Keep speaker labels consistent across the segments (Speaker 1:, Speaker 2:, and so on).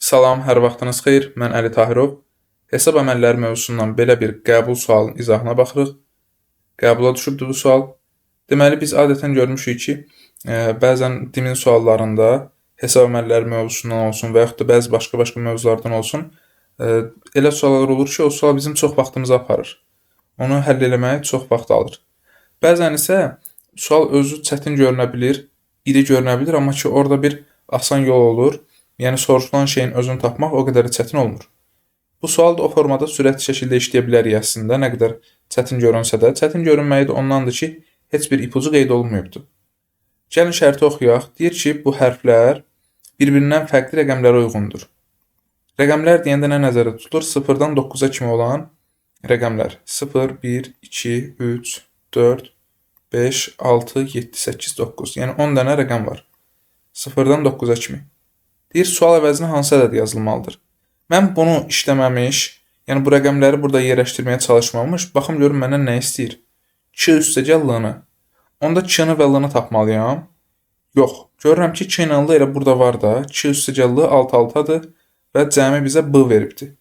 Speaker 1: Salam, hər vaxtınız xeyir. Mən Əli Tahirov. Hesab əməlləri mövzusundan belə bir qəbul sualının izahına baxırıq. Qəbula düşübdür bu sual. Deməli, biz adətən görmüşük ki, bəzən dimin suallarında hesab əməlləri mövzusundan olsun və yaxud da bəzi başqa mövzulardan olsun, elə suallar olur ki, o sual bizim çox vaxtımızı aparır. Onu həll eləmək çox vaxt alır. Bəzən isə sual özü çətin görünə bilir, iri görünə bilir, amma ki, orada bir asan yol olur. Yəni soruşulan şeyin özünü tapmaq o qədər də çətin olmur. Bu sual da o formada sürətli şəkildə işləyə bilərik əslində, nə qədər çətin görünsə də. Çətin görünməyi də ondandır ki, heç bir ipucu qeyd olunmayıbdır. Gəlin şərti oxuyaq. Deyir ki, bu hərflər bir-birindən fərqli rəqəmlərə uyğundur. Rəqəmlər deyəndə nə nəzərdə tutulur? 0-dan 9-a kimi olan rəqəmlər. 0, 1, 2, 3, 4, 5, 6, 7, 8, 9. Yəni 10 dənə rəqəm var. 0-dan 9-a kimi. Deyir, sual əvəzinə hansı ədəd yazılmalıdır? Mən bunu işləməmiş, yəni bu rəqəmləri burada yerləşdirməyə çalışmamış, baxım görüm məndən nə istəyir? 2 üstəgəl l-nı. Onda 2-ni və l-nı tapmalıyam. Yox, görürəm ki, 2 ilə l elə burada var da, 2 üstəgəl l 6-6-dır və cəmi bizə b veribdir.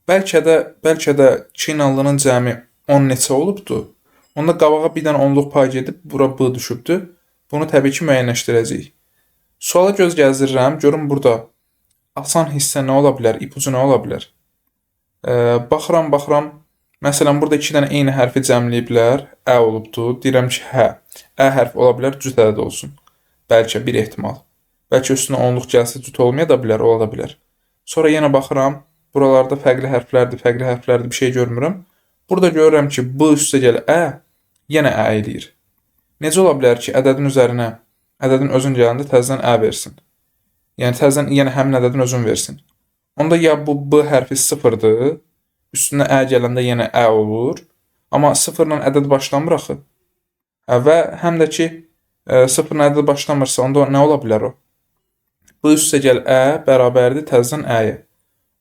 Speaker 1: Bəlkə də 2 ilə l-nın cəmi 10 neçə olubdur. Onda qabağa bir dənə 10-luq pay gedib, bura b düşübdür. Bunu təbii ki, müəyyənləşdirəcəyik. Suala göz gəzdirirəm, görüm burada asan hissə nə ola bilər, ipucu nə ola bilər. Baxıram. Məsələn, burada 2 dənə eyni hərfi cəmləyiblər, ə olubdur. Deyirəm ki, hə, ə hərfi ola bilər, cüt ədəd olsun. Bəlkə bir ehtimal. Bəlkə üstünə 10-luq gəlsə cüt olmaya da bilər, ola da bilər. Sonra yenə baxıram, buralarda fərqli hərflərdir, bir şey görmürəm. Burada görürəm ki, b üstəgəl ə, yenə ə eləyir. Necə ola bilər ki, ədədin özün gəlində təzədən ə versin. Yəni təzədən yenə həmin ədədin özün versin. Onda ya bu b hərfi 0-dır, üstünə ə gələndə yenə ə olur, amma 0-la ədəd başlamır axı. Və həm də ki 0-la ədəd başlamırsa, onda nə ola bilər o? B üstəgəl ə bərabərdir təzədən ə-yə.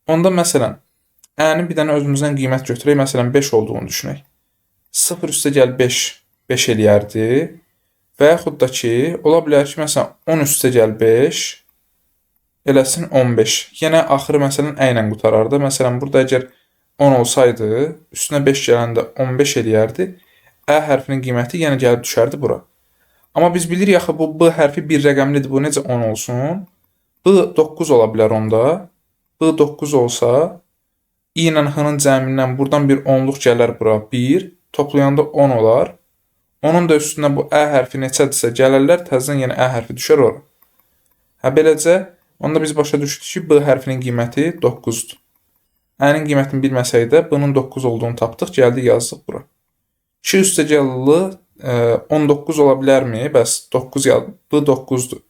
Speaker 1: Onda məsələn, ə-nin bir dənə özümüzdən qiymət götürək, məsələn 5 olduğunu düşünək. 0 üstəgəl 5 eləyərdi. Və yaxud da ki, ola bilər ki, məsələn, 10 üstəgəl 5 eləsin 15. Yenə axırı məsələn ə ilə qutarardı. Məsələn, burada əgər 10 olsaydı, üstünə 5 gələndə 15 eləyərdi. Ə hərfinin qiyməti yenə gəlib düşərdi bura. Amma biz bilirik axı, bu b hərfi bir rəqəmlidir, bu necə 10 olsun? B 9 ola bilər onda. B 9 olsa, i ilə h-nın cəmindən buradan bir 10-luq gələr bura 1. Toplayanda 10 olar. Onun da üstünə bu ə hərfi neçədirsə gələrlər, təzədən yenə ə hərfi düşər ora. Beləcə, onda biz başa düşdük ki, b hərfinin qiyməti 9-dur. Ə-nin qiymətini bilməsək də, b-nin 9 olduğunu tapdıq, gəldik yazdıq bura. 2 üstəgəl l 19 ola bilərmi? Bəs 9 yazdım, b 9-dur.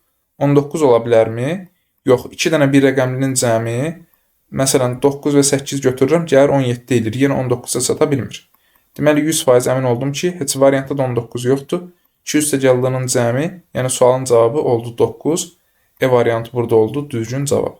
Speaker 1: 19 ola bilərmi? Yox, 2 dənə bir rəqəmlinin cəmi, məsələn 9 və 8 götürürəm, gəlir 17 edir, yenə 19-a çata bilmir. Deməli 100% əmin oldum ki, heç variantda da 19 yoxdur. 2 üstəgəl l-nın cəmi, yəni sualın cavabı oldu 9. E variantı burada oldu düzgün cavab.